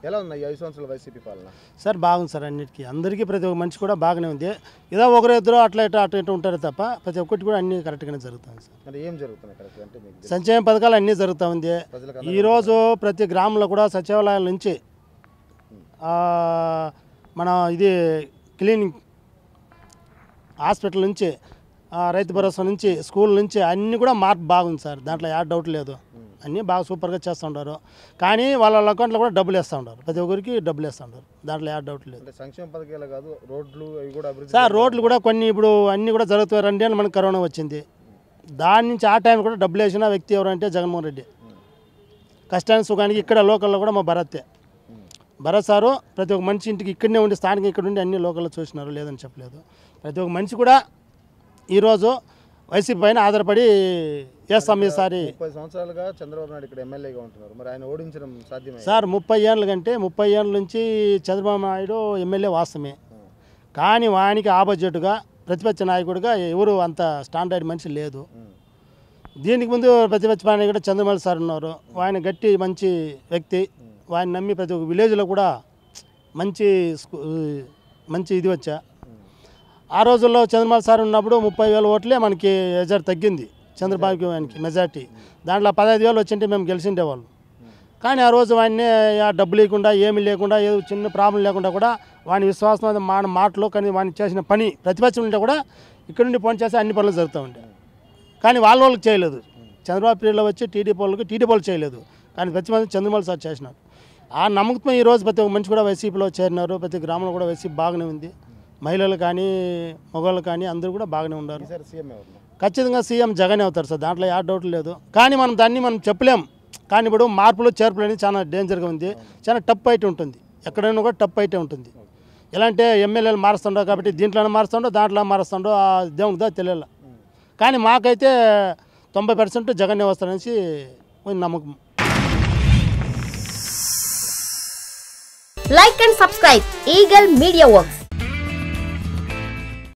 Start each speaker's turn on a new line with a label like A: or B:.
A: ఎలా ఉంది 5 సంవత్సరాల వైసీపీ పాలన?
B: సార్ బాగుంది సార్, అన్నిటికీ అందరికీ ప్రతి ఒక్క మనిషి కూడా బాగానే ఉంది. ఏదో ఒకరు ఇద్దరు అట్లా ఇట్లా ఉంటారు తప్ప ప్రతి ఒక్కటి కూడా అన్నీ కరెక్ట్గానే జరుగుతుంది సార్.
A: అంటే ఏం జరుగుతున్నాయి కరెక్ట్ అంటే మీకు?
B: సంక్షేమ పథకాలు అన్నీ జరుగుతూ ఉంది. ఈరోజు ప్రతి గ్రామంలో కూడా సచివాలయాల నుంచి మన ఇది క్లీనింగ్ హాస్పిటల్ నుంచి రైతు భరోసా నుంచి స్కూల్ నుంచి అన్నీ కూడా మార్పు బాగుంది సార్. దాంట్లో ఏ డౌట్ లేదు, అన్నీ బాగా సూపర్గా చేస్తూ ఉంటారు. కానీ వాళ్ళ అకౌంట్లో కూడా డబ్బులు వేస్తూ ఉంటారు, ప్రతి ఒక్కరికి డబ్బులు వేస్తూ ఉంటారు, దాంట్లో ఏ డౌట్ లేదు.
A: సంక్షేమ పథకాలు కాదు, రోడ్లు అవి కూడా అభివృద్ధి
B: సార్ రోడ్లు కూడా కొన్ని ఇప్పుడు అన్నీ కూడా జరుగుతాయి. 2 ఏళ్ళు మనకు కరోనా వచ్చింది, దాని నుంచి ఆ టైం కూడా డబ్బులు వేసిన వ్యక్తి ఎవరంటే జగన్మోహన్ రెడ్డి. కష్టానికి సుఖానికి ఇక్కడ లోకల్లో కూడా మా భరత్ సారు ప్రతి ఒక్క మనిషి ఇంటికి ఇక్కడనే ఉండి స్థానిక ఇక్కడ ఉండి అన్ని లోకల్లో చూసినారు, లేదని చెప్పలేదు. ప్రతి ఒక్క మనిషి కూడా ఈరోజు వైసీపీ పైన ఆధారపడి చేస్తాం. ఈసారి
A: 30 సంవత్సరాలుగా చంద్రబాబు నాయుడు ఇక్కడ ఎమ్మెల్యేగా ఉంటున్నారు, మరి ఆయన ఓడించడం సాధ్యమే
B: సార్? 30 ఏళ్ళ కంటే 30 ఏళ్ళ నుంచి చంద్రబాబు నాయుడు ఎమ్మెల్యే వాస్తవమే, కానీ వానికి ఆపోజిట్గా ప్రతిపక్ష నాయకుడిగా ఎవరు అంత స్టాండర్డ్ మనిషి లేదు. దీనికి ముందు ప్రతిపక్ష నాయకుడు చంద్రబాబు సార్ ఉన్నారు, ఆయన గట్టి మంచి వ్యక్తి. ఆయన నమ్మి ప్రతి ఒక్క విలేజ్లో కూడా మంచి ఇది వచ్చా. ఆ రోజుల్లో చంద్రబాబు సార్ ఉన్నప్పుడు 30,000 ఓట్లే మనకి మెజార్టీ తగ్గింది చంద్రబాబుకి, ఆయనకి మెజార్టీ. దాంట్లో 15,000 వచ్చింటే మేము గెలిచిండేవాళ్ళు. కానీ ఆ రోజు వాడిని డబ్బు లేకుండా ఏమీ లేకుండా ఏదో చిన్న ప్రాబ్లం లేకుండా కూడా వాని విశ్వాసం మాటలో కానీ వాడిని చేసిన పని ప్రతిపక్షం ఉంటే కూడా ఇక్కడ నుండి ఫోన్ చేసి అన్ని పనులు జరుగుతూ ఉంటాయి. కానీ వాళ్ళకి చేయలేదు. చంద్రబాబు పీరియడ్లో వచ్చి టీడీపీ వాళ్ళు చేయలేదు, కానీ ప్రతిపక్షం చంద్రబాబు సార్ చేసినారు. ఆ నమ్మకం ఈరోజు ప్రతి ఒక్క మనిషి కూడా వైసీపీలో చేరినారు. ప్రతి గ్రామంలో కూడా వైసీపీ బాగానే ఉంది. మహిళలు కానీ మగవాళ్ళు కానీ అందరూ కూడా బాగానే ఉన్నారు. ఖచ్చితంగా సీఎం జగనే అవుతారు సార్, దాంట్లో ఏ డౌట్ లేదు. కానీ దాన్ని మనం చెప్పలేం. కానీ ఇప్పుడు మార్పులు చేర్పులు అనేది చాలా డేంజర్గా ఉంది, చాలా టఫ్ అయితే ఉంటుంది. ఎక్కడైనా కూడా టఫ్ అయితే ఉంటుంది. ఎలా అంటే ఎమ్మెల్యేలు మారుస్తుండో కాబట్టి దీంట్లోనే మారుస్తుండో దాంట్లో మారుస్తుండో దేవునిదా తెలియాల. కానీ మాకైతే 90% జగనే వస్తారనేసి నమ్మకం.
C: Like and subscribe Eagle Media Works.